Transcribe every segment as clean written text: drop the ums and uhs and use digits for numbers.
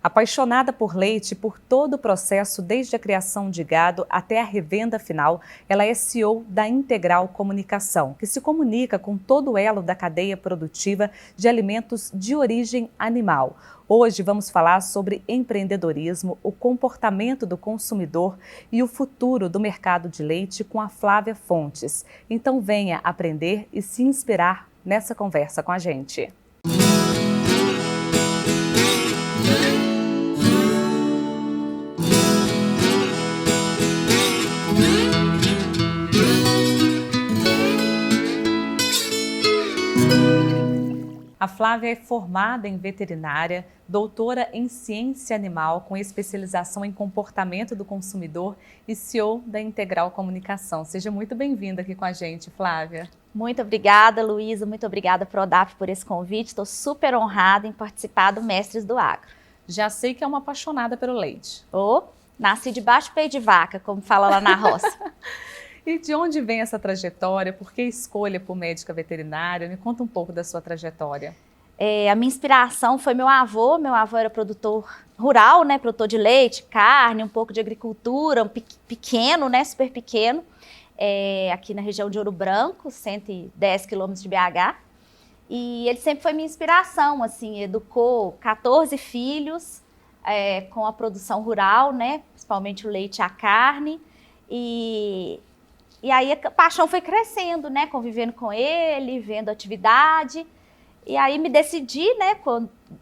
Apaixonada por leite e por todo o processo, desde a criação de gado até a revenda final, ela é CEO da Integral Comunicação, que se comunica com todo o elo da cadeia produtiva de alimentos de origem animal. Hoje vamos falar sobre empreendedorismo, o comportamento do consumidor e o futuro do mercado de leite com a Flávia Fontes. Então venha aprender e se inspirar nessa conversa com a gente. A Flávia é formada em veterinária, doutora em ciência animal com especialização em comportamento do consumidor e CEO da Integral Comunicação. Seja muito bem-vinda aqui com a gente, Flávia. Muito obrigada, Luísa. Muito obrigada, Prodap, por esse convite. Estou super honrada em participar do Mestres do Agro. Já sei que é uma apaixonada pelo leite. Nasci debaixo do peito de vaca, como fala lá na roça. E de onde vem essa trajetória? Por que escolha por médica veterinária? Me conta um pouco da sua trajetória. A minha inspiração foi meu avô. Meu avô era produtor rural, né? Produtor de leite, carne, um pouco de agricultura, pequeno, né? Super pequeno. Aqui na região de Ouro Branco, 110 quilômetros de BH. E ele sempre foi minha inspiração, assim, educou 14 filhos com a produção rural, né? Principalmente o leite e a carne. E aí a paixão foi crescendo, né? Convivendo com ele, vendo a atividade. E aí me decidi, né?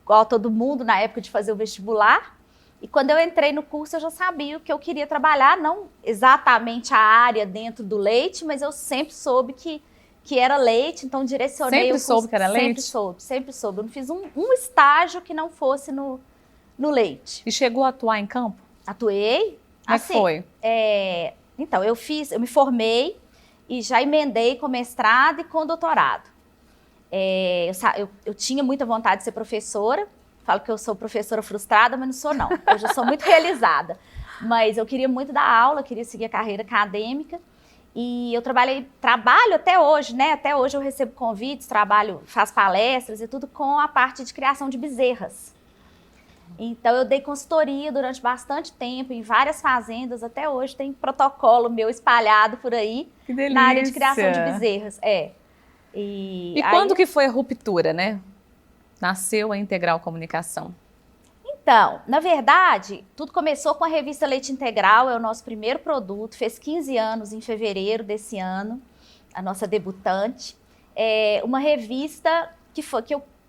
Igual todo mundo na época de fazer o vestibular. E quando eu entrei no curso, eu já sabia o que eu queria trabalhar. Não exatamente a área dentro do leite, mas eu sempre soube que era leite. Então direcionei sempre o curso. Soube que era leite? Sempre soube. Eu não fiz um estágio que não fosse no leite. E chegou a atuar em campo? Atuei. Como é que foi? Então, eu me formei e já emendei com mestrado e com doutorado. Eu tinha muita vontade de ser professora. Falo que eu sou professora frustrada, mas não sou não. Hoje eu sou muito realizada. Mas eu queria muito dar aula, queria seguir a carreira acadêmica. E eu trabalho até hoje, né? Até hoje eu recebo convites, faço palestras e tudo com a parte de criação de bezerras. Então, eu dei consultoria durante bastante tempo em várias fazendas. Até hoje tem protocolo meu espalhado por aí na área de criação de bezerras. E quando que foi a ruptura, né? Nasceu a Integral Comunicação. Então, na verdade, tudo começou com a revista Leite Integral. É o nosso primeiro produto. Fez 15 anos em fevereiro desse ano. A nossa debutante. Uma revista que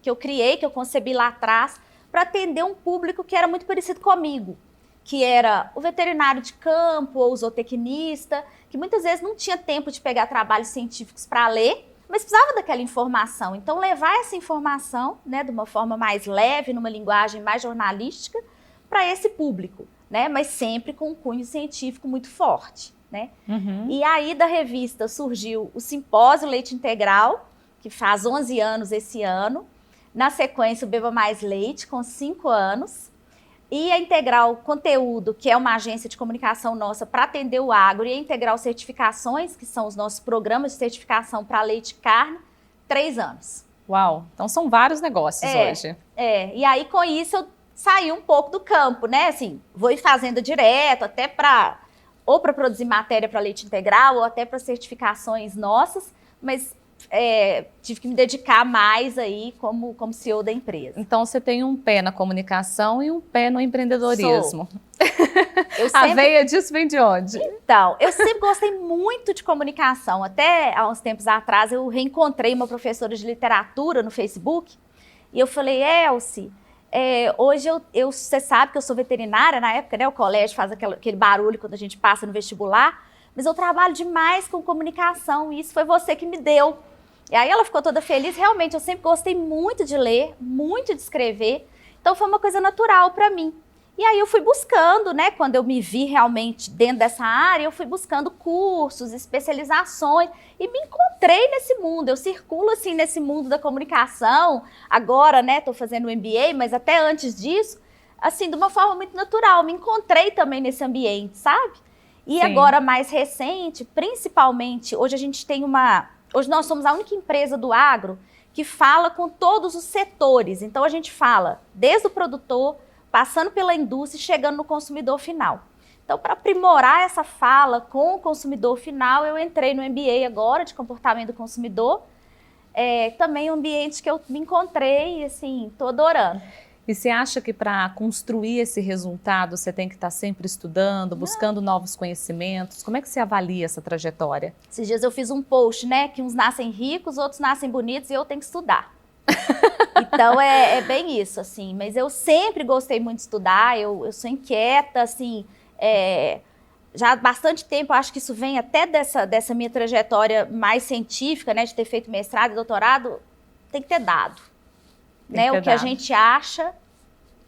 eu criei, que eu concebi lá atrás, para atender um público que era muito parecido comigo, que era o veterinário de campo ou o zootecnista, que muitas vezes não tinha tempo de pegar trabalhos científicos para ler, mas precisava daquela informação. Então, levar essa informação, né, de uma forma mais leve, numa linguagem mais jornalística, para esse público, né, mas sempre com um cunho científico muito forte. Né? Uhum. E aí, da revista, surgiu o Simpósio Leite Integral, que faz 11 anos esse ano. Na sequência, o Beba Mais Leite, com 5 anos. E a Integral Conteúdo, que é uma agência de comunicação nossa para atender o agro. E a Integral Certificações, que são os nossos programas de certificação para leite e carne, 3 anos. Uau! Então são vários negócios hoje. E aí, com isso, eu saí um pouco do campo, né? Assim, vou em fazenda direto, até para produzir matéria para leite integral, ou até para certificações nossas, mas tive que me dedicar mais aí como CEO da empresa. Então você tem um pé na comunicação e um pé no empreendedorismo. A veia disso vem de onde? Então, eu sempre gostei muito de comunicação. Até há uns tempos atrás eu reencontrei uma professora de literatura no Facebook e eu falei, Elci, hoje você sabe que eu sou veterinária, na época, né, o colégio faz aquele barulho quando a gente passa no vestibular, mas eu trabalho demais com comunicação e isso foi você que me deu. E aí ela ficou toda feliz. Realmente, eu sempre gostei muito de ler, muito de escrever. Então, foi uma coisa natural para mim. E aí eu fui buscando, né? Quando eu me vi realmente dentro dessa área, eu fui buscando cursos, especializações e me encontrei nesse mundo. Eu circulo, assim, nesse mundo da comunicação. Agora, né? Estou fazendo o MBA, mas até antes disso, assim, de uma forma muito natural. Me encontrei também nesse ambiente, sabe? E Sim. Agora, mais recente, principalmente, hoje nós somos a única empresa do agro que fala com todos os setores. Então, a gente fala desde o produtor, passando pela indústria e chegando no consumidor final. Então, para aprimorar essa fala com o consumidor final, eu entrei no MBA agora de comportamento do consumidor. Também um ambiente que eu me encontrei e, assim, estou adorando. E você acha que para construir esse resultado, você tem que estar sempre estudando, buscando novos conhecimentos? Como é que você avalia essa trajetória? Esses dias eu fiz um post, né, que uns nascem ricos, outros nascem bonitos e eu tenho que estudar. Então, é bem isso, assim. Mas eu sempre gostei muito de estudar, eu sou inquieta, assim, já há bastante tempo, acho que isso vem até dessa minha trajetória mais científica, né, de ter feito mestrado e doutorado, tem que ter dado. Né, o que a gente acha,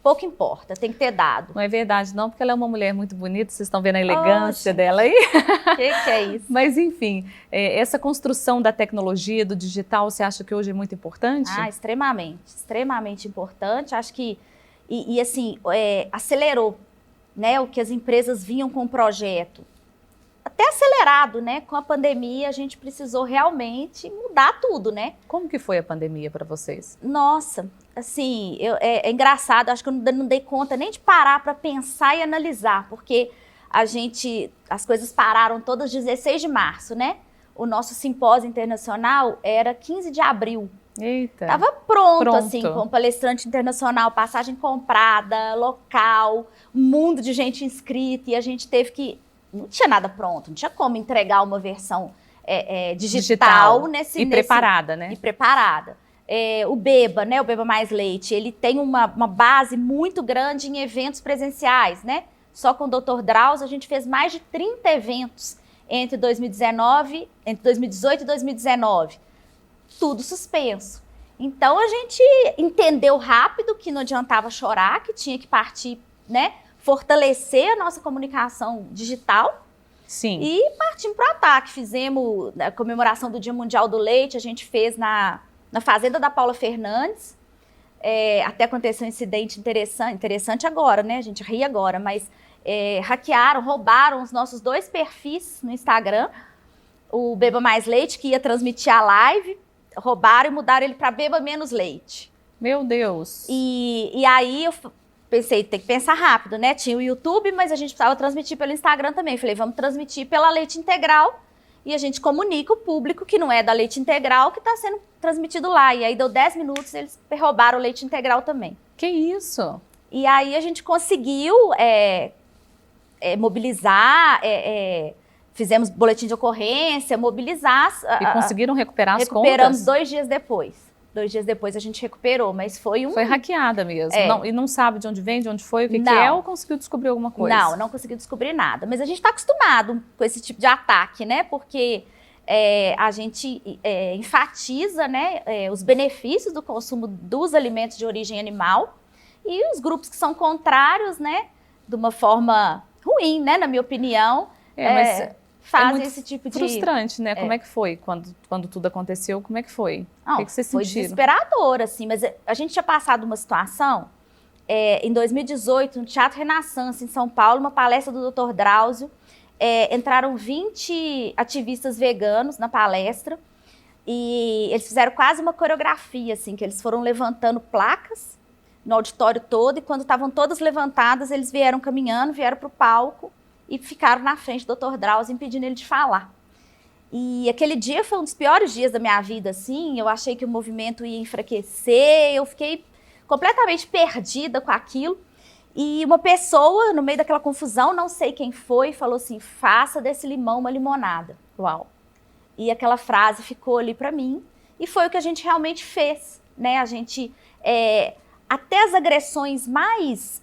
pouco importa, tem que ter dado. Não é verdade não, porque ela é uma mulher muito bonita, vocês estão vendo a elegância dela aí? Que é isso? Mas enfim, essa construção da tecnologia, do digital, você acha que hoje é muito importante? Extremamente importante. Acho que, assim, acelerou, né, o que as empresas vinham com o projeto. Até acelerado, né? Com a pandemia, a gente precisou realmente mudar tudo, né? Como que foi a pandemia para vocês? Nossa, assim, é engraçado, acho que eu não dei conta nem de parar para pensar e analisar, porque as coisas pararam todas 16 de março, né? O nosso simpósio internacional era 15 de abril. Eita. Tava pronto, assim, com palestrante internacional, passagem comprada, local, um mundo de gente inscrita, e a gente teve que... Não tinha nada pronto, não tinha como entregar uma versão digital preparada, né? E preparada. O Beba, né, o Beba Mais Leite, ele tem uma base muito grande em eventos presenciais, né? Só com o Dr. Drauzio a gente fez mais de 30 eventos entre 2018 e 2019. Tudo suspenso. Então a gente entendeu rápido que não adiantava chorar, que tinha que partir, né? Fortalecer a nossa comunicação digital. Sim. E partimos para o ataque. Fizemos a comemoração do Dia Mundial do Leite, a gente fez na fazenda da Paula Fernandes. Até aconteceu um incidente interessante agora, né? A gente ri agora, mas hackearam, roubaram os nossos 2 perfis no Instagram. O Beba Mais Leite, que ia transmitir a live, roubaram e mudaram ele para Beba Menos Leite. Meu Deus! E aí eu pensei, tem que pensar rápido, né? Tinha o YouTube, mas a gente precisava transmitir pelo Instagram também. Falei, vamos transmitir pela Leite Integral e a gente comunica o público que não é da Leite Integral que está sendo transmitido lá. E aí deu 10 minutos e eles roubaram o Leite Integral também. Que isso? E aí a gente conseguiu mobilizar, fizemos boletim de ocorrência, mobilizar. E conseguiram recuperar as contas? Recuperamos 2 dias depois. 2 dias depois a gente recuperou, mas foi Foi hackeada mesmo. E não sabe de onde vem, de onde foi, o que é, ou conseguiu descobrir alguma coisa? Não conseguiu descobrir nada. Mas a gente está acostumado com esse tipo de ataque, né? Porque a gente enfatiza, né, os benefícios do consumo dos alimentos de origem animal e os grupos que são contrários, né, de uma forma ruim, né, na minha opinião, mas fazem esse tipo de... frustrante, né? Como é que foi quando tudo aconteceu? Como é que foi? Não, o que vocês foi sentiram? Desesperador, assim, mas a gente tinha passado uma situação, em 2018, no Teatro Renaissance, em São Paulo, uma palestra do Dr. Drauzio, entraram 20 ativistas veganos na palestra, e eles fizeram quase uma coreografia, assim, que eles foram levantando placas no auditório todo, e quando estavam todas levantadas, eles vieram caminhando, vieram para o palco, e ficaram na frente do Dr. Drauzio, impedindo ele de falar. E aquele dia foi um dos piores dias da minha vida, assim, eu achei que o movimento ia enfraquecer, eu fiquei completamente perdida com aquilo. E uma pessoa, no meio daquela confusão, não sei quem foi, falou assim, faça desse limão uma limonada. Uau! E aquela frase ficou ali para mim, e foi o que a gente realmente fez, né? A gente, até as agressões mais...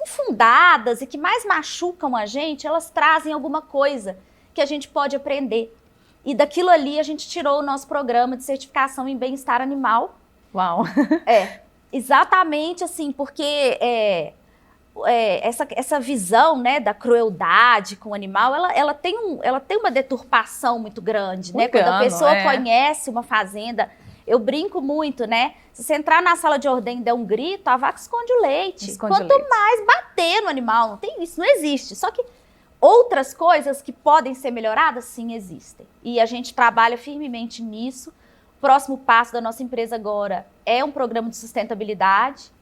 infundadas e que mais machucam a gente, elas trazem alguma coisa que a gente pode aprender. E daquilo ali a gente tirou o nosso programa de certificação em bem-estar animal. Uau! Exatamente assim, porque essa visão, né, da crueldade com o animal, ela tem uma deturpação muito grande, né? Quando a pessoa conhece uma fazenda... Eu brinco muito, né? Se você entrar na sala de ordem e der um grito, a vaca esconde o leite. Quanto mais bater no animal, não tem isso, não existe. Só que outras coisas que podem ser melhoradas, sim, existem. E a gente trabalha firmemente nisso. O próximo passo da nossa empresa agora é um programa de sustentabilidade.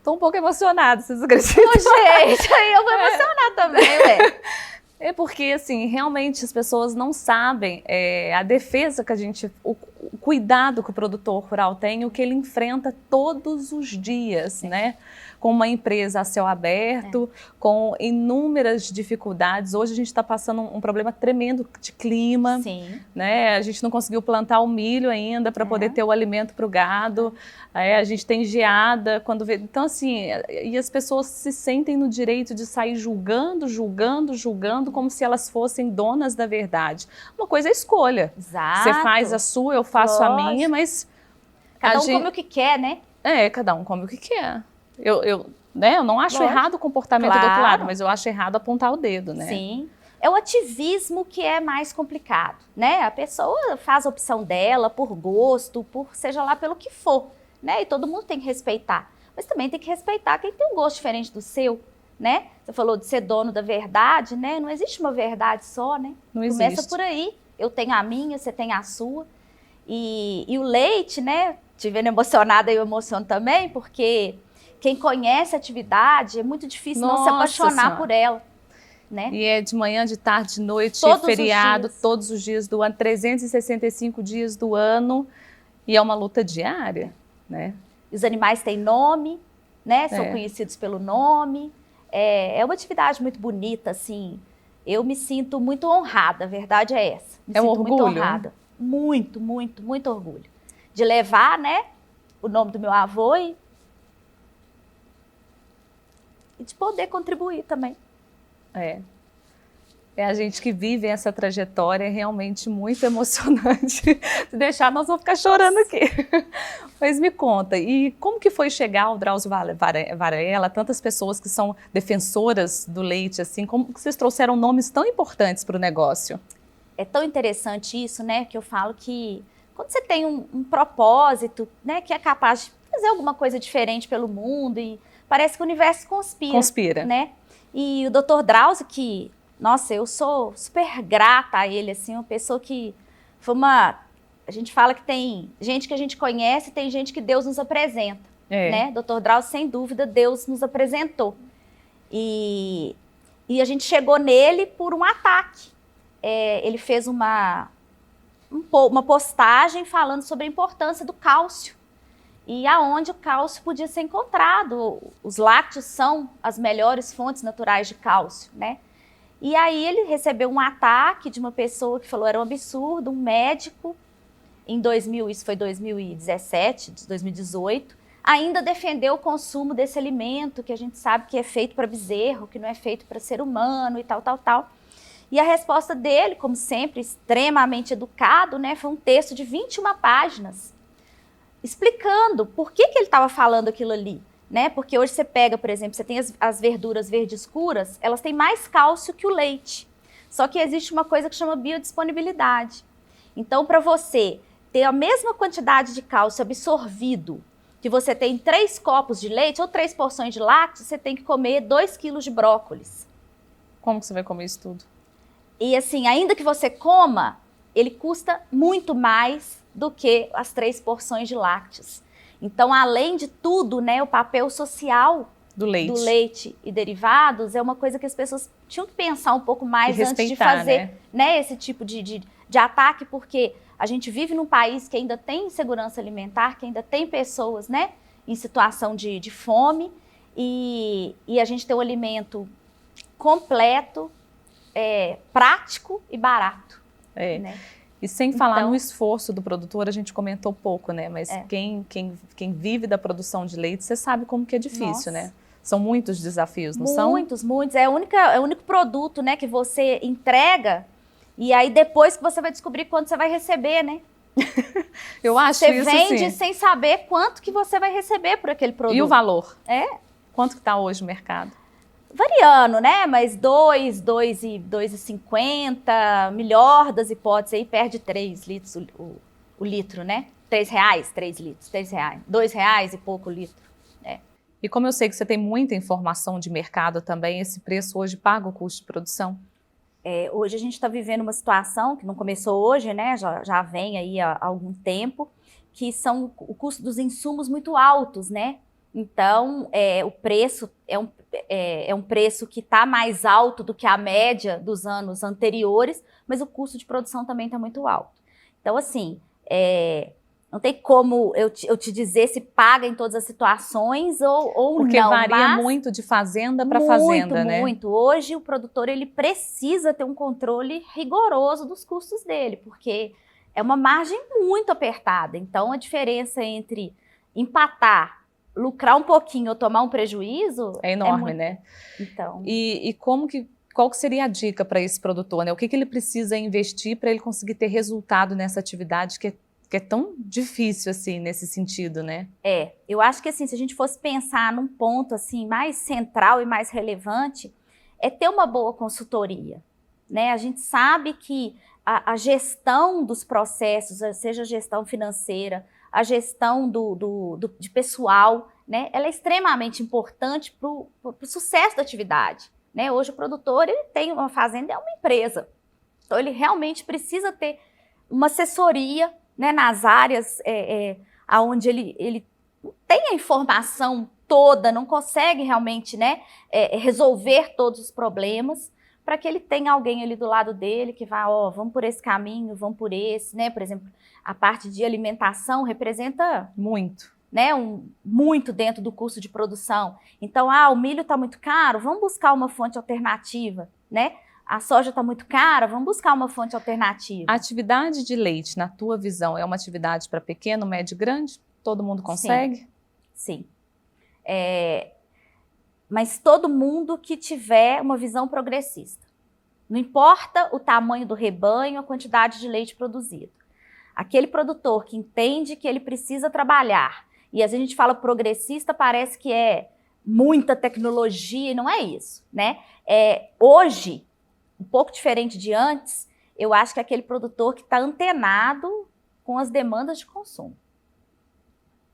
Tô um pouco emocionada, vocês acreditam? Ô, gente, aí eu vou emocionar também, ué. É porque, assim, realmente as pessoas não sabem a defesa que o cuidado que o produtor rural tem, o que ele enfrenta todos os dias, né? Com uma empresa a céu aberto, com inúmeras dificuldades. Hoje a gente está passando um problema tremendo de clima, né? A gente não conseguiu plantar o milho ainda para poder ter o alimento para o gado. A gente tem geada quando vê. Então, assim, e as pessoas se sentem no direito de sair julgando como se elas fossem donas da verdade. Uma coisa é escolha. Exato. Você faz a sua, eu faço a minha, mas... Cada um come o que quer, né? Cada um come o que quer. Eu não acho errado o comportamento do outro lado, mas eu acho errado apontar o dedo, né? Sim. É o ativismo que é mais complicado, né? A pessoa faz a opção dela por gosto, por seja lá pelo que for, né? E todo mundo tem que respeitar. Mas também tem que respeitar quem tem um gosto diferente do seu, né? Você falou de ser dono da verdade, né? Não existe uma verdade só, né? Não existe. Começa por aí. Eu tenho a minha, você tem a sua. E o leite, né? Te vendo emocionada, eu emociono também, porque quem conhece a atividade é muito difícil não se apaixonar por ela, né? E é de manhã, de tarde, de noite, todos feriado, todos os dias do ano, 365 dias do ano, e é uma luta diária, né? Os animais têm nome, né? São conhecidos pelo nome. É uma atividade muito bonita, assim. Eu me sinto muito honrada, a verdade é essa. Me sinto orgulho? Muito honrada. Muito, muito, muito orgulho. De levar, né, o nome do meu avô e de poder contribuir também. É a gente que vive essa trajetória, é realmente muito emocionante. Se deixar, nós vamos ficar chorando aqui. Mas me conta, e como que foi chegar ao Drauzio Varela, tantas pessoas que são defensoras do leite, assim, como que vocês trouxeram nomes tão importantes para o negócio? É tão interessante isso, né, que eu falo que quando você tem um propósito, né, que é capaz de fazer alguma coisa diferente pelo mundo e parece que o universo conspira. Né? E o Dr. Drauzio, que, nossa, eu sou super grata a ele, assim, uma pessoa que foi a gente fala que tem gente que a gente conhece e tem gente que Deus nos apresenta, né? Dr. Drauzio, sem dúvida, Deus nos apresentou. E a gente chegou nele por um ataque. Ele fez uma postagem falando sobre a importância do cálcio e aonde o cálcio podia ser encontrado. Os lácteos são as melhores fontes naturais de cálcio, né? E aí ele recebeu um ataque de uma pessoa que falou que era um absurdo, um médico, isso foi 2017, 2018, ainda defendeu o consumo desse alimento que a gente sabe que é feito para bezerro, que não é feito para ser humano e tal. E a resposta dele, como sempre, extremamente educado, né, foi um texto de 21 páginas, explicando por que ele estava falando aquilo ali. Né? Porque hoje você pega, por exemplo, você tem as verduras verde escuras, elas têm mais cálcio que o leite. Só que existe uma coisa que chama biodisponibilidade. Então, para você ter a mesma quantidade de cálcio absorvido que você tem em 3 copos de leite ou 3 porções de lácteos, você tem que comer 2 quilos de brócolis. Como que você vai comer isso tudo? E assim, ainda que você coma, ele custa muito mais do que as 3 porções de lácteos. Então, além de tudo, né, o papel social do leite e derivados é uma coisa que as pessoas tinham que pensar um pouco mais antes de fazer, né, esse tipo de ataque, porque a gente vive num país que ainda tem insegurança alimentar, que ainda tem pessoas, né, em situação de fome, e a gente tem um alimento completo, prático e barato. Né? E sem falar no esforço do produtor, a gente comentou pouco, né? Mas quem vive da produção de leite, você sabe como que é difícil, né? São muitos desafios, não são? Muitos. É o único produto, né, que você entrega e aí depois que você vai descobrir quando você vai receber, né? Eu acho você isso, vende sem saber quanto que você vai receber por aquele produto. E o valor? Quanto que está hoje o mercado? Variando, né? Mas 2,50, melhor das hipóteses, aí perde 3 litros o litro, né? R$3, 3 litros, R$3, R$2 e pouco o litro. E como eu sei que você tem muita informação de mercado também, esse preço hoje paga o custo de produção? Hoje a gente está vivendo uma situação que não começou hoje, né? Já vem aí há algum tempo, que são o custo dos insumos muito altos, né? Então, o preço é um preço que está mais alto do que a média dos anos anteriores, mas o custo de produção também está muito alto. Então, assim, não tem como eu te dizer se paga em todas as situações ou Porque não. varia mas muito de fazenda para fazenda, né? Muito. Hoje, o produtor ele precisa ter um controle rigoroso dos custos dele, porque é uma margem muito apertada. Então, a diferença entre empatar, lucrar um pouquinho ou tomar um prejuízo é enorme, né? Então. E qual que seria a dica para esse produtor, né? O que ele precisa investir para ele conseguir ter resultado nessa atividade que é tão difícil assim nesse sentido, né? Eu acho que assim, se a gente fosse pensar num ponto assim mais central e mais relevante, é ter uma boa consultoria, né? A gente sabe que a gestão dos processos, seja a gestão financeira, a gestão de pessoal, né? Ela é extremamente importante para o sucesso da atividade, né? Hoje o produtor ele tem uma fazenda, é uma empresa, então ele realmente precisa ter uma assessoria, né, nas áreas onde ele tem a informação toda, não consegue realmente, né, resolver todos os problemas, para que ele tenha alguém ali do lado dele que vá, vamos por esse caminho, vamos por esse, né? Por exemplo, a parte de alimentação representa muito, né, muito dentro do custo de produção. Então, o milho está muito caro, vamos buscar uma fonte alternativa, né? A soja está muito cara, vamos buscar uma fonte alternativa. A atividade de leite, na tua visão, é uma atividade para pequeno, médio e grande? Todo mundo consegue? Sim. Mas todo mundo que tiver uma visão progressista. Não importa o tamanho do rebanho, a quantidade de leite produzido. Aquele produtor que entende que ele precisa trabalhar, e às vezes a gente fala progressista, parece que é muita tecnologia, e não é isso, né? Hoje, um pouco diferente de antes, eu acho que é aquele produtor que está antenado com as demandas de consumo.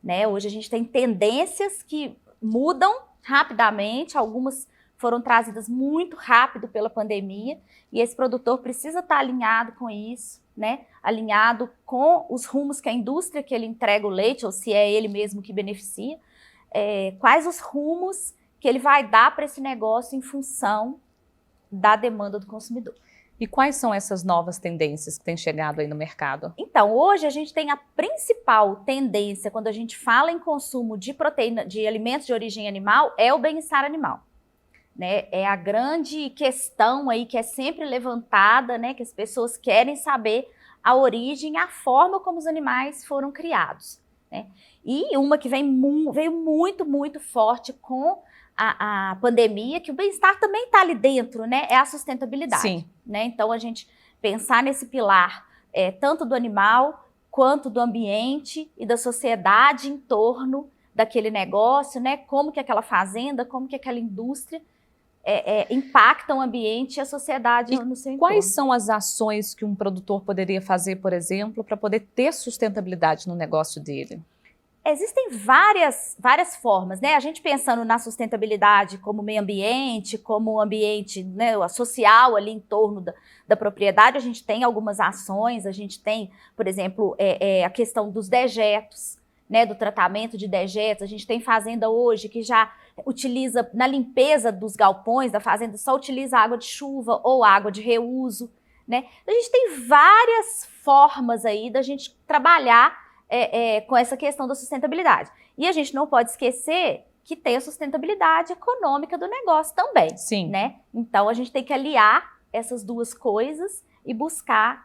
Né? Hoje a gente tem tendências que mudam rapidamente, algumas foram trazidas muito rápido pela pandemia, e esse produtor precisa estar alinhado com isso, né? Alinhado com os rumos que a indústria que ele entrega o leite, ou se é ele mesmo que beneficia, quais os rumos que ele vai dar para esse negócio em função da demanda do consumidor. E quais são essas novas tendências que têm chegado aí no mercado? Então, hoje a gente tem a principal tendência quando a gente fala em consumo de proteína, de alimentos de origem animal, é o bem-estar animal. Né? É a grande questão aí que é sempre levantada, né? Que as pessoas querem saber a origem, a forma como os animais foram criados. Né? E uma que veio muito, muito forte com a pandemia, que o bem-estar também está ali dentro, né? É a sustentabilidade. Sim. Né? Então, a gente pensar nesse pilar tanto do animal, quanto do ambiente e da sociedade em torno daquele negócio, né? Como que aquela fazenda, como que aquela indústria impactam o ambiente e a sociedade no seu entorno. Quais são as ações que um produtor poderia fazer, por exemplo, para poder ter sustentabilidade no negócio dele? Existem várias formas, né? A gente pensando na sustentabilidade como meio ambiente, como ambiente, né, social ali em torno da propriedade, a gente tem algumas ações, a gente tem, por exemplo, a questão dos dejetos, né, do tratamento de dejetos. A gente tem fazenda hoje que já utiliza, na limpeza dos galpões da fazenda, só utiliza água de chuva ou água de reuso, né? A gente tem várias formas aí da gente trabalhar com essa questão da sustentabilidade. E a gente não pode esquecer que tem a sustentabilidade econômica do negócio também. Sim. Né? Então, a gente tem que aliar essas duas coisas e buscar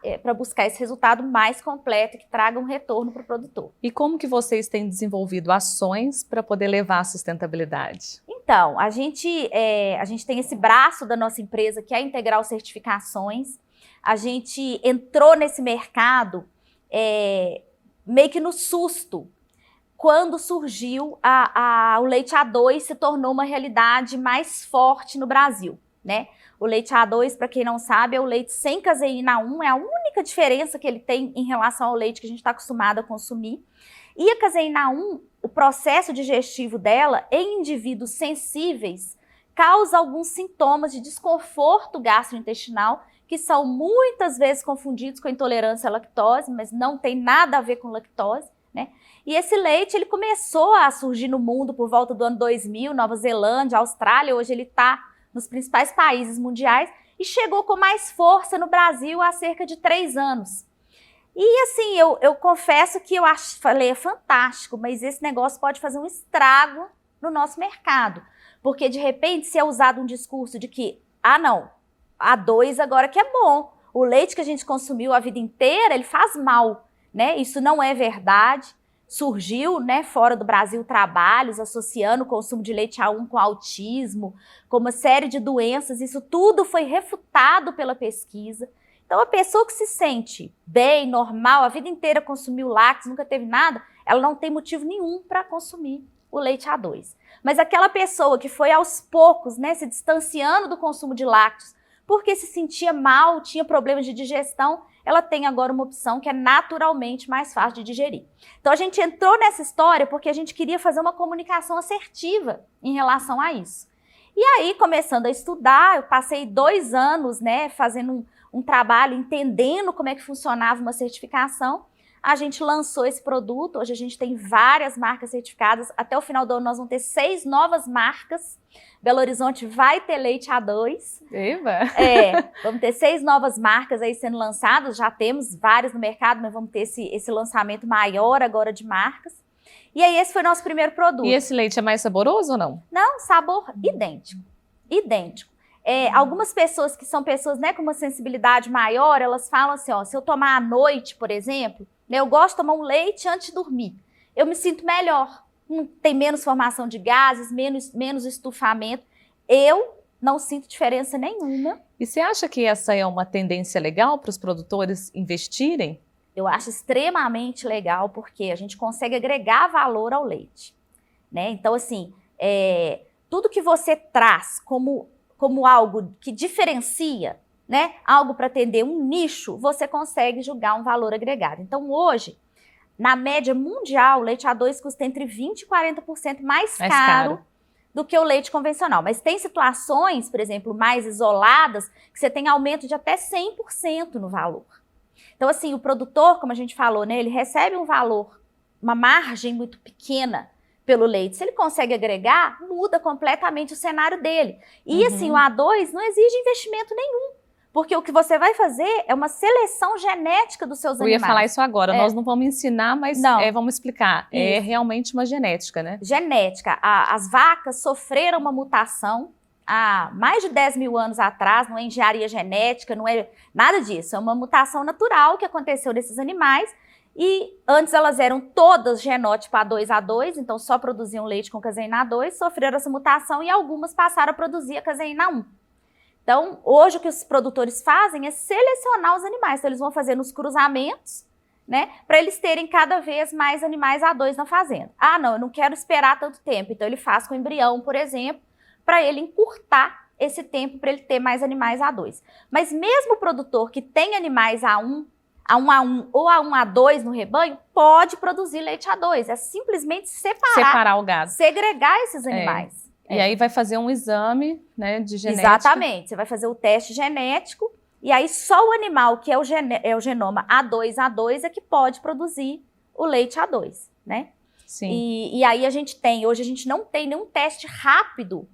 esse resultado mais completo, que traga um retorno para o produtor. E como que vocês têm desenvolvido ações para poder levar a sustentabilidade? Então, a gente tem esse braço da nossa empresa, que é a Integral Certificações. A gente entrou nesse mercado meio que no susto, quando surgiu o leite A2, se tornou uma realidade mais forte no Brasil, né? O leite A2, para quem não sabe, é o leite sem caseína 1, é a única diferença que ele tem em relação ao leite que a gente está acostumado a consumir. E a caseína 1, o processo digestivo dela, em indivíduos sensíveis, causa alguns sintomas de desconforto gastrointestinal, que são muitas vezes confundidos com intolerância à lactose, mas não tem nada a ver com lactose, né? E esse leite, ele começou a surgir no mundo por volta do ano 2000, Nova Zelândia, Austrália, hoje ele está nos principais países mundiais e chegou com mais força no Brasil há cerca de 3 anos. E assim, eu confesso que falei, é fantástico, mas esse negócio pode fazer um estrago no nosso mercado. Porque, de repente, se é usado um discurso de que, não, A2 agora que é bom, o leite que a gente consumiu a vida inteira, ele faz mal, né? Isso não é verdade. Surgiu, né, fora do Brasil, trabalhos associando o consumo de leite A1 com autismo, com uma série de doenças. Isso tudo foi refutado pela pesquisa. Então, a pessoa que se sente bem, normal, a vida inteira consumiu lácteos, nunca teve nada, ela não tem motivo nenhum para consumir o leite A2. Mas aquela pessoa que foi aos poucos, né, se distanciando do consumo de lácteos, porque se sentia mal, tinha problemas de digestão, ela tem agora uma opção que é naturalmente mais fácil de digerir. Então, a gente entrou nessa história porque a gente queria fazer uma comunicação assertiva em relação a isso. E aí, começando a estudar, eu passei 2 anos, né, fazendo um trabalho, entendendo como é que funcionava uma certificação. A gente lançou esse produto, hoje a gente tem várias marcas certificadas, até o final do ano nós vamos ter 6 novas marcas. Belo Horizonte vai ter leite A2. Eva! Vamos ter 6 novas marcas aí sendo lançadas, já temos várias no mercado, mas vamos ter esse lançamento maior agora de marcas. E aí esse foi o nosso primeiro produto. E esse leite é mais saboroso ou não? Não, sabor idêntico, idêntico. Algumas pessoas que são pessoas, né, com uma sensibilidade maior, elas falam assim, se eu tomar à noite, por exemplo, né, eu gosto de tomar um leite antes de dormir, eu me sinto melhor, tem menos formação de gases, menos estufamento, eu não sinto diferença nenhuma. E você acha que essa é uma tendência legal para os produtores investirem? Eu acho extremamente legal, porque a gente consegue agregar valor ao leite, né? Então, assim, tudo que você traz como algo que diferencia, né? Algo para atender um nicho, você consegue julgar um valor agregado. Então, hoje, na média mundial, o leite A2 custa entre 20% e 40% mais caro do que o leite convencional. Mas tem situações, por exemplo, mais isoladas, que você tem aumento de até 100% no valor. Então, assim, o produtor, como a gente falou, né, ele recebe um valor, uma margem muito pequena pelo leite. Se ele consegue agregar, muda completamente o cenário dele. E, assim, o A2 não exige investimento nenhum, porque o que você vai fazer é uma seleção genética dos seus animais. Eu ia falar isso agora, nós não vamos ensinar, mas vamos explicar. Isso. É realmente uma genética, né? Genética. As vacas sofreram uma mutação há mais de 10 mil anos atrás, não é engenharia genética, não é nada disso, é uma mutação natural que aconteceu nesses animais, e antes elas eram todas genótipo A2, então só produziam leite com caseína A2, sofreram essa mutação e algumas passaram a produzir a caseína A1. Então, hoje o que os produtores fazem é selecionar os animais, então eles vão fazer nos cruzamentos, né, para eles terem cada vez mais animais A2 na fazenda. Não, eu não quero esperar tanto tempo, então ele faz com embrião, por exemplo, para ele encurtar esse tempo para ele ter mais animais A2. Mas mesmo o produtor que tem animais A1 ou A1A2 no rebanho, pode produzir leite A2. É simplesmente separar o gado. Segregar esses animais. E aí vai fazer um exame, né, de genética. Exatamente. Você vai fazer o teste genético e aí só o animal que é o genoma A2 é que pode produzir o leite A2, né? Sim. E aí hoje a gente não tem nenhum teste rápido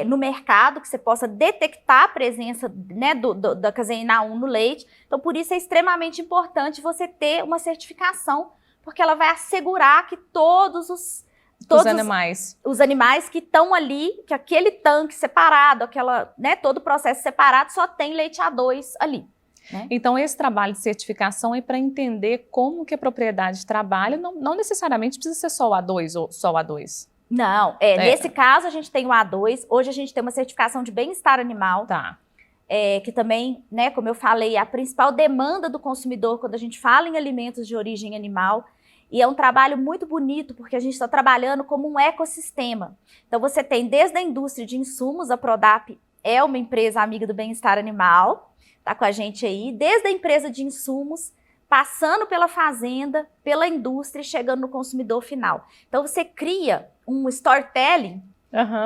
no mercado que você possa detectar a presença, né, da caseína A1 no leite. Então, por isso é extremamente importante você ter uma certificação, porque ela vai assegurar que todos os animais que estão ali, que aquele tanque separado, todo o processo separado, só tem leite A2 ali. Né? Então, esse trabalho de certificação é para entender como que a propriedade trabalha, não necessariamente precisa ser só o A2 ou só o A2. Não, nesse caso a gente tem o A2, hoje a gente tem uma certificação de bem-estar animal, que também, né, como eu falei, é a principal demanda do consumidor quando a gente fala em alimentos de origem animal, e é um trabalho muito bonito, porque a gente está trabalhando como um ecossistema. Então você tem desde a indústria de insumos, a Prodap é uma empresa amiga do bem-estar animal, está com a gente aí, desde a empresa de insumos, passando pela fazenda, pela indústria e chegando no consumidor final. Então você cria um storytelling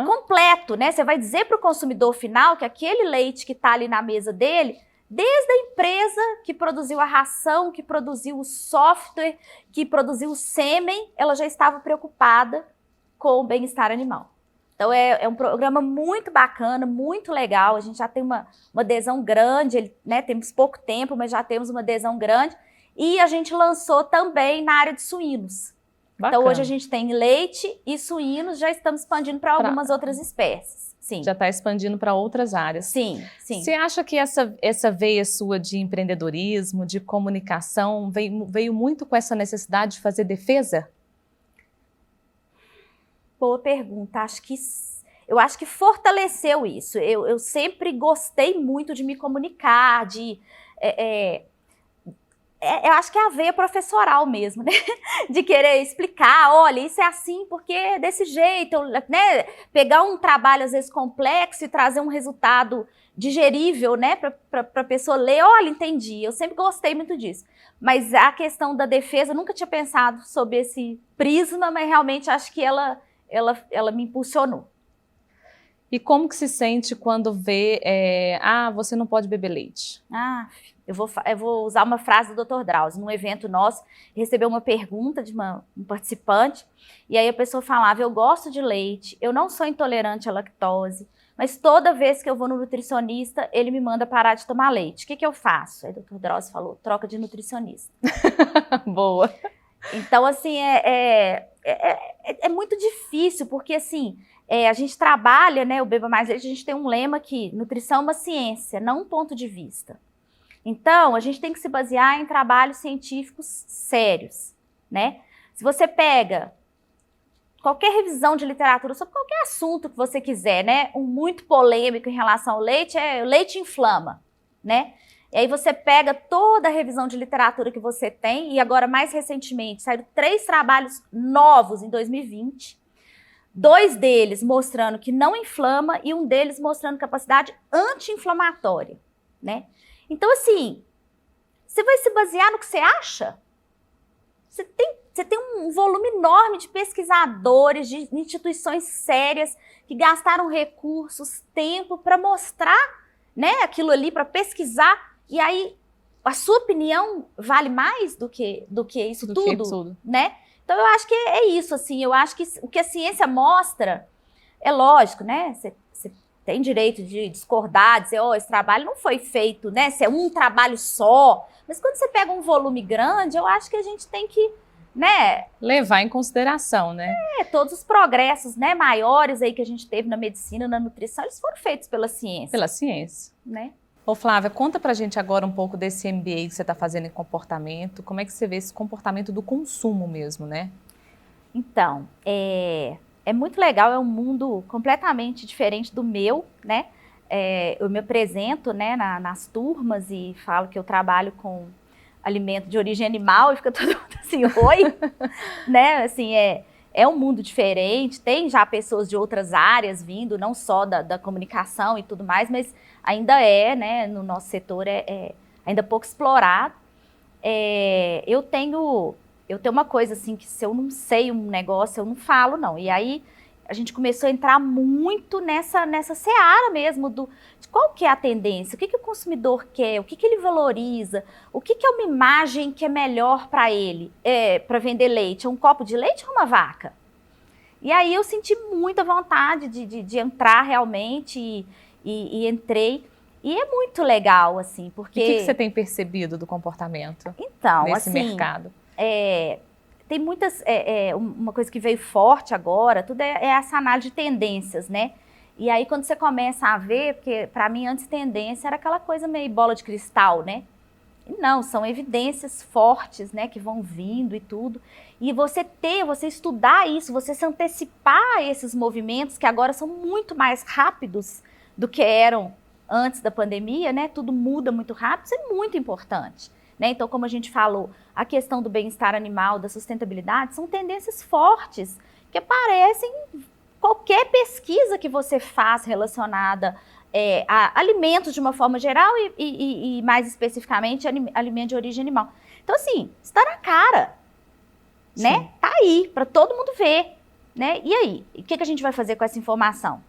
completo, né? Você vai dizer para o consumidor final que aquele leite que está ali na mesa dele Desde a empresa que produziu a ração, que produziu o software, que produziu o sêmen, ela já estava preocupada com o bem-estar animal. Então, é um programa muito bacana, muito legal. A gente já tem uma adesão grande, né? Temos pouco tempo, mas já temos uma adesão grande. E a gente lançou também na área de suínos. Bacana. Então, hoje a gente tem leite e suínos, já estamos expandindo para algumas outras espécies. Sim. Já está expandindo para outras áreas. Sim, sim. Você acha que essa veia sua de empreendedorismo, de comunicação, veio muito com essa necessidade de fazer defesa? Boa pergunta. Eu acho que fortaleceu isso. Eu sempre gostei muito de me comunicar, eu acho que é a veia professoral mesmo, né? De querer explicar, olha, isso é assim porque é desse jeito, né? Pegar um trabalho às vezes complexo e trazer um resultado digerível, né? Para a pessoa ler, olha, entendi. Eu sempre gostei muito disso. Mas a questão da defesa, eu nunca tinha pensado sobre esse prisma, mas realmente acho que ela me impulsionou. E como que se sente quando vê, você não pode beber leite? Eu vou usar uma frase do Dr. Drauzio. Num evento nosso, recebeu uma pergunta de um participante, e aí a pessoa falava, eu gosto de leite, eu não sou intolerante à lactose, mas toda vez que eu vou no nutricionista, ele me manda parar de tomar leite. O que eu faço? Aí o Dr. Drauzio falou, troca de nutricionista. Boa. Então, assim, é muito difícil, porque, assim, a gente trabalha, né, o Beba Mais Leite, a gente tem um lema que nutrição é uma ciência, não um ponto de vista. Então, a gente tem que se basear em trabalhos científicos sérios, né? Se você pega qualquer revisão de literatura sobre qualquer assunto que você quiser, né, um muito polêmico em relação ao leite, o leite inflama, né? E aí você pega toda a revisão de literatura que você tem, e agora mais recentemente saíram 3 trabalhos novos em 2020, 2 deles mostrando que não inflama e um deles mostrando capacidade anti-inflamatória, né? Então, assim, você vai se basear no que você acha? Você tem um volume enorme de pesquisadores, de instituições sérias que gastaram recursos, tempo para mostrar, né, aquilo ali, para pesquisar. E aí, a sua opinião vale mais do que isso tudo, né? Então, eu acho que é isso, assim. Eu acho que o que a ciência mostra é lógico, né? Você tem direito de discordar, dizer, esse trabalho não foi feito, né? Se é um trabalho só. Mas quando você pega um volume grande, eu acho que a gente tem que, né, levar em consideração, né? Todos os progressos, né, maiores aí que a gente teve na medicina, na nutrição, eles foram feitos pela ciência. Pela ciência. Né? Ô Flávia, conta pra gente agora um pouco desse MBA que você está fazendo em comportamento. Como é que você vê esse comportamento do consumo mesmo, né? Então, é muito legal, é um mundo completamente diferente do meu, né? Eu me apresento, né, nas turmas e falo que eu trabalho com alimento de origem animal e fica todo mundo assim, oi? Né? Assim, é um mundo diferente, tem já pessoas de outras áreas vindo, não só da comunicação e tudo mais, mas ainda né, no nosso setor ainda pouco explorado. Eu tenho uma coisa assim, que se eu não sei um negócio, eu não falo não. E aí a gente começou a entrar muito nessa seara mesmo de qual que é a tendência, o que o consumidor quer, o que ele valoriza, o que é uma imagem que é melhor para ele, para vender leite, é um copo de leite ou uma vaca? E aí eu senti muita vontade de entrar realmente e entrei. E é muito legal, assim, porque... E o que você tem percebido do comportamento nesse mercado? Tem muitas... uma coisa que veio forte agora, tudo é essa análise de tendências, né? E aí, quando você começa a ver, porque para mim, antes tendência era aquela coisa meio bola de cristal, né? E não, são evidências fortes, né, que vão vindo e tudo. E você estudar isso, você se antecipar a esses movimentos que agora são muito mais rápidos do que eram antes da pandemia, né? Tudo muda muito rápido, isso é muito importante. Né? Então, como a gente falou, a questão do bem-estar animal, da sustentabilidade, são tendências fortes que aparecem em qualquer pesquisa que você faz relacionada a alimentos de uma forma geral e mais especificamente, alimento de origem animal. Então, assim, está na cara, né? Tá aí, para todo mundo ver, né? E aí, o que a gente vai fazer com essa informação?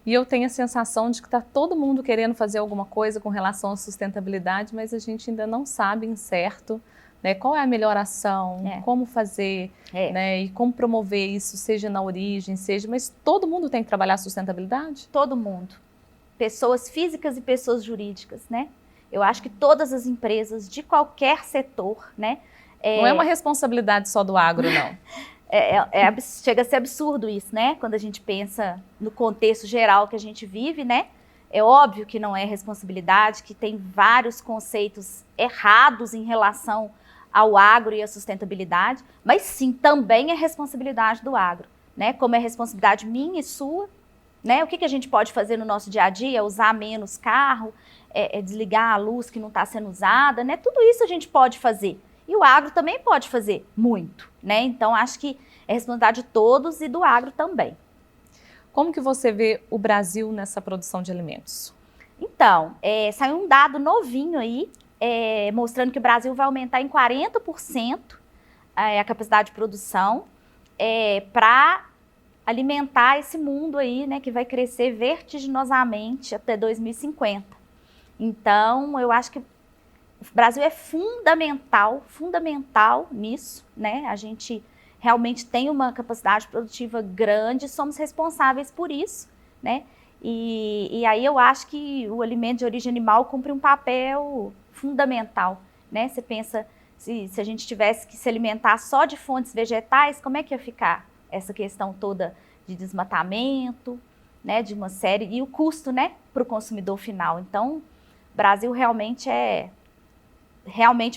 E eu tenho a sensação de que está todo mundo querendo fazer alguma coisa com relação à sustentabilidade, mas a gente ainda não sabe em certo, né, qual é a melhor ação, como fazer, né, e como promover isso, seja na origem, mas todo mundo tem que trabalhar a sustentabilidade? Todo mundo. Pessoas físicas e pessoas jurídicas, né? Eu acho que todas as empresas de qualquer setor, né? Não é uma responsabilidade só do agro, não. Chega a ser absurdo isso, né? Quando a gente pensa no contexto geral que a gente vive, né? É óbvio que não é responsabilidade, que tem vários conceitos errados em relação ao agro e à sustentabilidade, mas sim, também é responsabilidade do agro, né? Como é responsabilidade minha e sua, né? O que a gente pode fazer no nosso dia a dia? Usar menos carro, desligar a luz que não está sendo usada, né? Tudo isso a gente pode fazer. E o agro também pode fazer muito, né? Então, acho que é responsabilidade de todos e do agro também. Como que você vê o Brasil nessa produção de alimentos? Então, saiu um dado novinho aí, mostrando que o Brasil vai aumentar em 40% a capacidade de produção para alimentar esse mundo aí, né, que vai crescer vertiginosamente até 2050. Então, eu acho que o Brasil é fundamental nisso, né? A gente realmente tem uma capacidade produtiva grande, somos responsáveis por isso, né? E aí eu acho que o alimento de origem animal cumpre um papel fundamental, né? Você pensa, se a gente tivesse que se alimentar só de fontes vegetais, como é que ia ficar essa questão toda de desmatamento, né? De uma série, e o custo, né? Para o consumidor final. Então, o Brasil realmente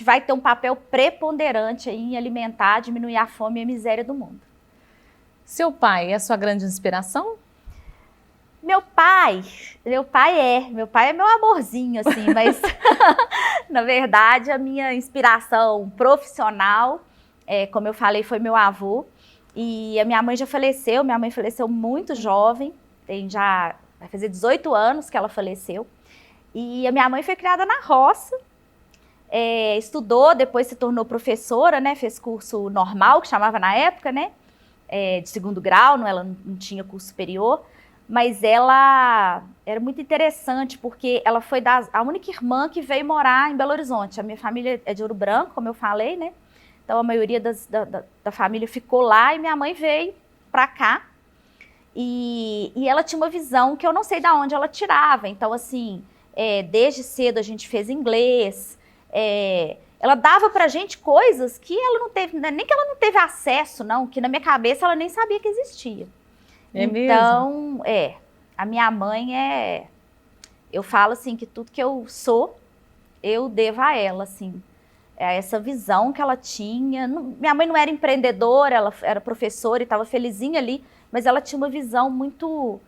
vai ter um papel preponderante aí em alimentar, diminuir a fome e a miséria do mundo. Seu pai é a sua grande inspiração? Meu pai é meu amorzinho, assim, mas na verdade a minha inspiração profissional, como eu falei, foi meu avô, e a minha mãe faleceu muito jovem, vai fazer 18 anos que ela faleceu, e a minha mãe foi criada na roça, estudou, depois se tornou professora, né, fez curso normal, que chamava na época, né, de segundo grau, ela não tinha curso superior, mas ela era muito interessante, porque ela foi a única irmã que veio morar em Belo Horizonte. A minha família é de Ouro Branco, como eu falei, né, então a maioria da família ficou lá, e minha mãe veio pra cá, e ela tinha uma visão que eu não sei de onde ela tirava, então assim, desde cedo a gente fez inglês, ela dava pra gente coisas que ela não teve, nem que ela não teve acesso, não, que na minha cabeça ela nem sabia que existia. Então, mesmo? A minha mãe eu falo assim, que tudo que eu sou, eu devo a ela, assim, essa visão que ela tinha. Minha mãe não era empreendedora, ela era professora e estava felizinha ali, mas ela tinha uma visão muito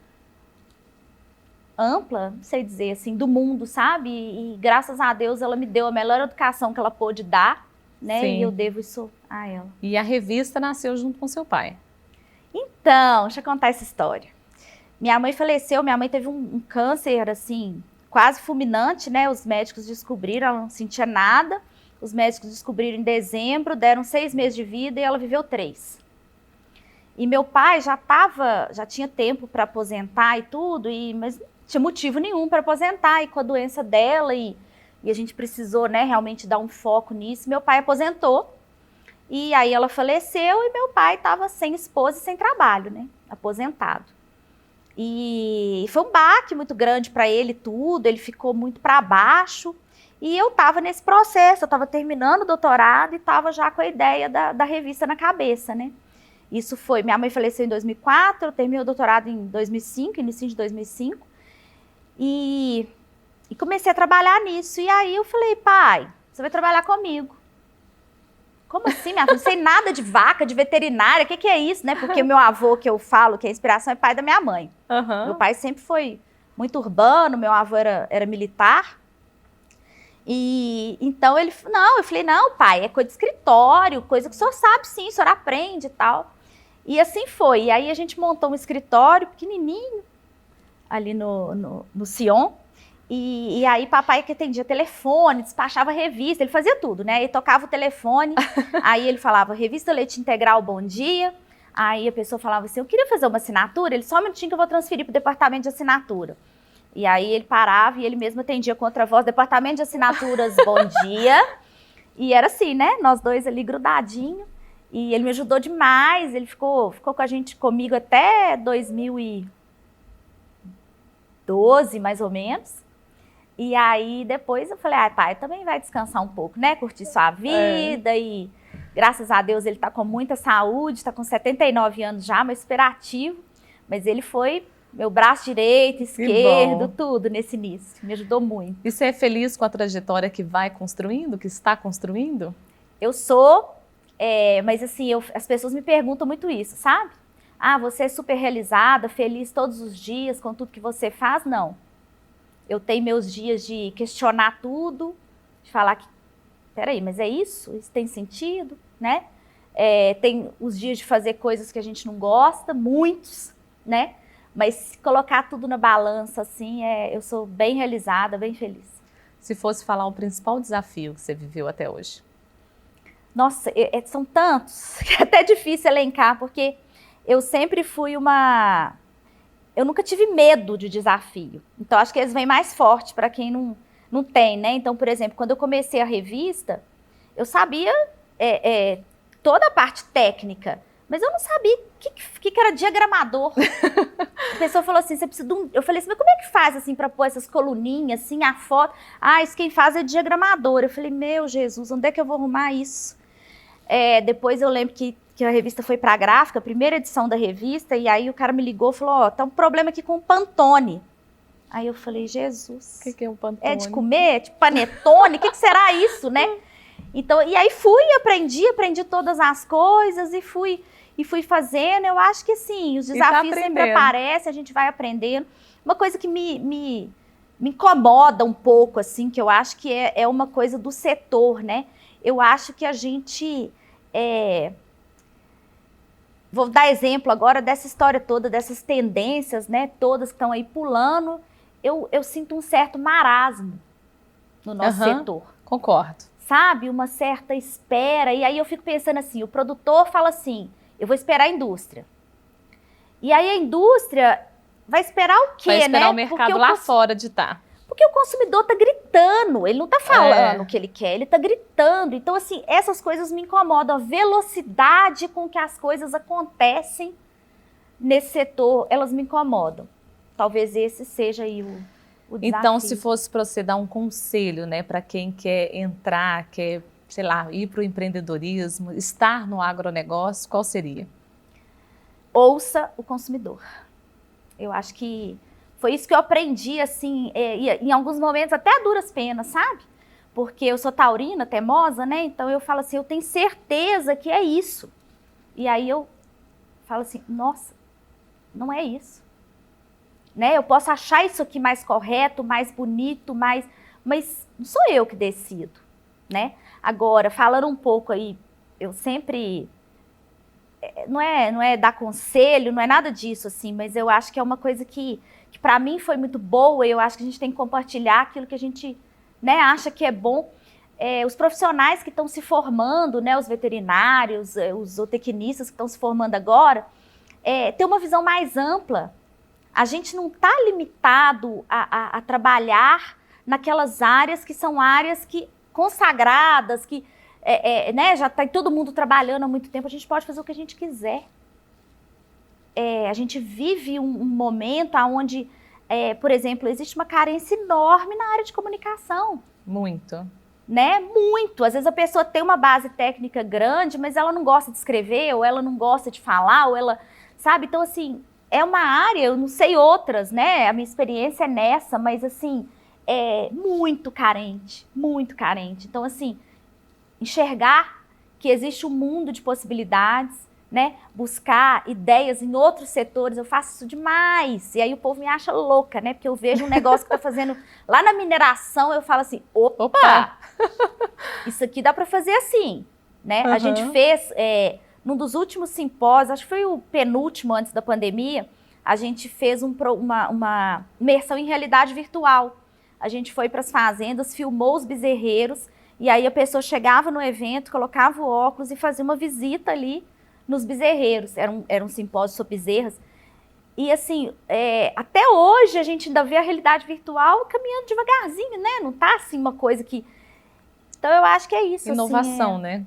ampla, não sei dizer, assim, do mundo, sabe? E graças a Deus ela me deu a melhor educação que ela pôde dar, né? Sim. E eu devo isso a ela. E a revista nasceu junto com seu pai? Então, deixa eu contar essa história. Minha mãe faleceu, minha mãe teve um câncer, assim, quase fulminante, né? Os médicos descobriram, ela não sentia nada. Os médicos descobriram em dezembro, deram 6 meses de vida e ela viveu 3. E meu pai já tinha tempo para aposentar e tudo, mas não tinha motivo nenhum para aposentar. E com a doença dela, e a gente precisou, né, realmente dar um foco nisso, meu pai aposentou. E aí ela faleceu e meu pai estava sem esposa e sem trabalho, né, aposentado. E foi um baque muito grande para ele tudo, ele ficou muito para baixo. E eu estava nesse processo, eu estava terminando o doutorado e estava já com a ideia da revista na cabeça, né. Isso foi, minha mãe faleceu em 2004, eu terminei o doutorado em 2005, início de 2005. E comecei a trabalhar nisso. E aí eu falei, pai, você vai trabalhar comigo. Como assim, minha filha? Não sei nada de vaca, de veterinária, o que é isso, né? Porque o meu avô, que eu falo que a inspiração, é pai da minha mãe. Uhum. Meu pai sempre foi muito urbano, meu avô era militar. E então eu falei, não, pai, é coisa de escritório, coisa que o senhor sabe sim, o senhor aprende e tal. E assim foi. E aí a gente montou um escritório pequenininho, ali no Sion. E aí papai que atendia telefone, despachava revista, ele fazia tudo, né? Ele tocava o telefone, aí ele falava, revista Leite Integral, bom dia. Aí a pessoa falava assim, eu queria fazer uma assinatura, ele só um minutinho que eu vou transferir para o departamento de assinatura. E aí ele parava e ele mesmo atendia contra a voz, departamento de assinaturas, bom dia. E era assim, né? Nós dois ali grudadinho. E ele me ajudou demais, ele ficou com a gente, comigo até 2012, mais ou menos. E aí depois eu falei, pai, também vai descansar um pouco, né? Curtir sua vida e graças a Deus ele tá com muita saúde, tá com 79 anos já, mas super ativo. Mas ele foi meu braço direito, esquerdo, tudo nesse início. Me ajudou muito. E você é feliz com a trajetória que vai construindo, que está construindo? Eu sou, mas assim, as pessoas me perguntam muito isso, sabe? Você é super realizada, feliz todos os dias com tudo que você faz? Não. Eu tenho meus dias de questionar tudo, de falar que, peraí, mas é isso? Isso tem sentido, né? Tem os dias de fazer coisas que a gente não gosta, muitos, né? Mas se colocar tudo na balança, assim, eu sou bem realizada, bem feliz. Se fosse falar o principal desafio que você viveu até hoje? Nossa, são tantos que é até difícil elencar, porque eu sempre fui eu nunca tive medo de desafio. Então, acho que eles vêm mais forte para quem não tem, né? Então, por exemplo, quando eu comecei a revista, eu sabia toda a parte técnica, mas eu não sabia o que era diagramador. A pessoa falou assim, você precisa de um... Eu falei assim, mas como é que faz assim para pôr essas coluninhas, assim, a foto? Isso quem faz é diagramador. Eu falei, meu Jesus, onde é que eu vou arrumar isso? Depois eu lembro que a revista foi para a gráfica, a primeira edição da revista, e aí o cara me ligou e falou, tá um problema aqui com o Pantone. Aí eu falei, Jesus. O que é um Pantone? É de comer? Tipo panetone? O que será isso, né? Então, e aí aprendi todas as coisas e fui fazendo. Eu acho que assim, os desafios sempre aparecem, a gente vai aprendendo. Uma coisa que me incomoda um pouco, assim, que eu acho que é uma coisa do setor, né? Eu acho que a gente... Vou dar exemplo agora dessa história toda, dessas tendências, né? Todas que estão aí pulando. Eu sinto um certo marasmo no nosso setor. Concordo. Sabe? Uma certa espera. E aí eu fico pensando assim, o produtor fala assim, eu vou esperar a indústria. E aí a indústria vai esperar o quê, né? Vai esperar o mercado lá fora de estar. Porque o consumidor está gritando, ele não está falando o que ele quer, ele está gritando. Então, assim, essas coisas me incomodam. A velocidade com que as coisas acontecem nesse setor, elas me incomodam. Talvez esse seja aí o desafio. Então, se fosse para você dar um conselho, né, para quem quer entrar, quer, sei lá, ir para o empreendedorismo, estar no agronegócio, qual seria? Ouça o consumidor. Eu acho que foi isso que eu aprendi, assim, em alguns momentos até a duras penas, sabe? Porque eu sou taurina, teimosa, né? Então eu falo assim, eu tenho certeza que é isso. E aí eu falo assim, nossa, não é isso. Né? Eu posso achar isso aqui mais correto, mais bonito, mas não sou eu que decido, né? Agora, falando um pouco aí, eu sempre... Não é dar conselho, não é nada disso, assim, mas eu acho que é uma coisa que para mim foi muito boa, e eu acho que a gente tem que compartilhar aquilo que a gente, né, acha que é bom. Os profissionais que estão se formando, né, os veterinários, os zootecnistas que estão se formando agora, ter uma visão mais ampla. A gente não está limitado a trabalhar naquelas áreas que são áreas consagradas, que né, já está todo mundo trabalhando há muito tempo, a gente pode fazer o que a gente quiser. A gente vive um momento onde, por exemplo, existe uma carência enorme na área de comunicação. Muito. Né? Muito. Às vezes a pessoa tem uma base técnica grande, mas ela não gosta de escrever, ou ela não gosta de falar, ou ela... Sabe? Então, assim, é uma área, eu não sei outras, né? A minha experiência é nessa, mas, assim, é muito carente. Muito carente. Então, assim, enxergar que existe um mundo de possibilidades, né? Buscar ideias em outros setores, eu faço isso demais. E aí o povo me acha louca, né? Porque eu vejo um negócio que está fazendo lá na mineração, eu falo assim, opa! Isso aqui dá para fazer assim, né? A gente fez, num dos últimos simpósios, acho que foi o penúltimo antes da pandemia, a gente fez uma imersão em realidade virtual. A gente foi para as fazendas, filmou os bezerreiros, e aí a pessoa chegava no evento, colocava o óculos e fazia uma visita ali nos bezerreiros, era um simpósio sobre bezerras. E assim, até hoje a gente ainda vê a realidade virtual caminhando devagarzinho, né? Não tá assim uma coisa que... Então eu acho que é isso. Inovação, né?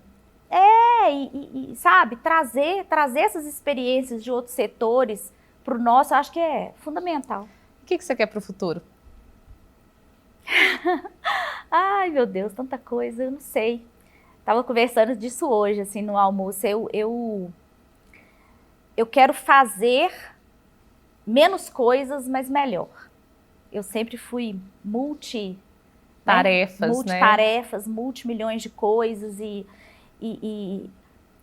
Sabe, trazer essas experiências de outros setores para o nosso, eu acho que é fundamental. O que você quer para o futuro? Ai, meu Deus, tanta coisa, eu não sei. Tava conversando disso hoje, assim, no almoço. Eu quero fazer menos coisas, mas melhor. Eu sempre fui multitarefas, né? Multimilhões de coisas e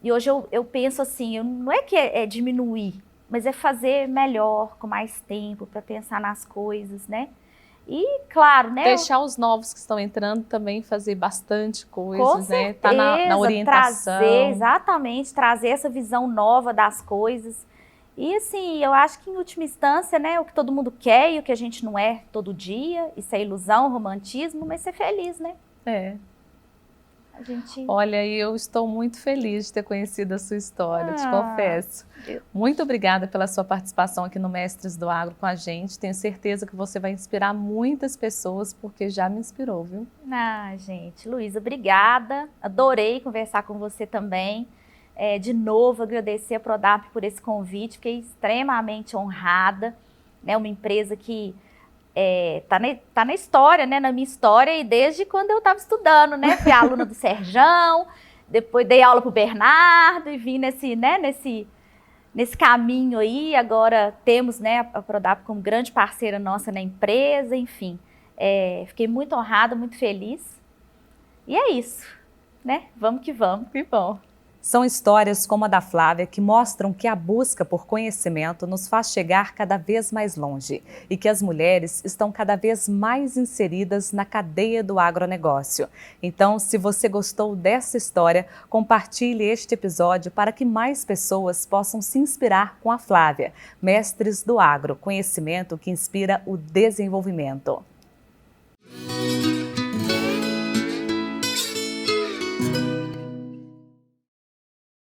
hoje eu penso assim, não é que é diminuir, mas é fazer melhor, com mais tempo, para pensar nas coisas, né? E, claro, né? Deixar os novos que estão entrando também fazer bastante coisas, né? Tá na orientação. Trazer essa visão nova das coisas. E, assim, eu acho que, em última instância, né, o que todo mundo quer e o que a gente não é todo dia, isso é ilusão, romantismo, mas ser feliz, né? Olha, eu estou muito feliz de ter conhecido a sua história, te confesso. Muito obrigada pela sua participação aqui no Mestres do Agro com a gente. Tenho certeza que você vai inspirar muitas pessoas, porque já me inspirou, viu? Gente, Luísa, obrigada. Adorei conversar com você também. De novo, agradecer a Prodap por esse convite. Fiquei extremamente honrada. Né? Uma empresa que tá na história, né? Na minha história, e desde quando eu estava estudando, né? Fui aluna do Serjão, depois dei aula pro Bernardo e vim nesse caminho aí. Agora temos, né, a Prodap como grande parceira nossa na empresa, enfim. Fiquei muito honrada, muito feliz. E é isso, né? Vamos que vamos. Que bom. São histórias como a da Flávia que mostram que a busca por conhecimento nos faz chegar cada vez mais longe e que as mulheres estão cada vez mais inseridas na cadeia do agronegócio. Então, se você gostou dessa história, compartilhe este episódio para que mais pessoas possam se inspirar com a Flávia. Mestres do Agro, conhecimento que inspira o desenvolvimento.